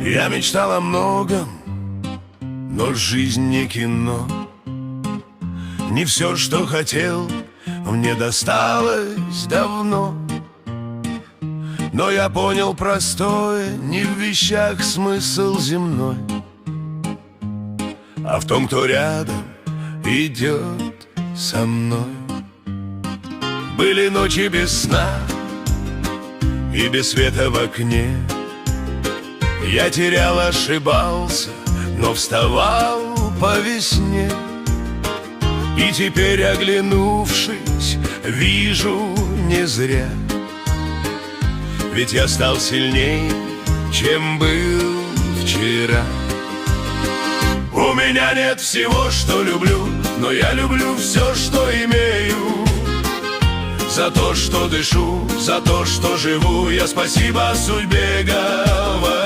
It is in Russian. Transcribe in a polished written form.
Я мечтал о многом, но жизнь не кино. Не все, что хотел, мне досталось давно. Но я понял простое, не в вещах смысл земной, а в том, кто рядом идет со мной. Были ночи без сна и без света в окне. Я терял, ошибался, но вставал по весне. И теперь, оглянувшись, вижу не зря, ведь я стал сильней, чем был вчера. У меня нет всего, что люблю, но я люблю все, что имею. За то, что дышу, за то, что живу, я спасибо судьбе говорю.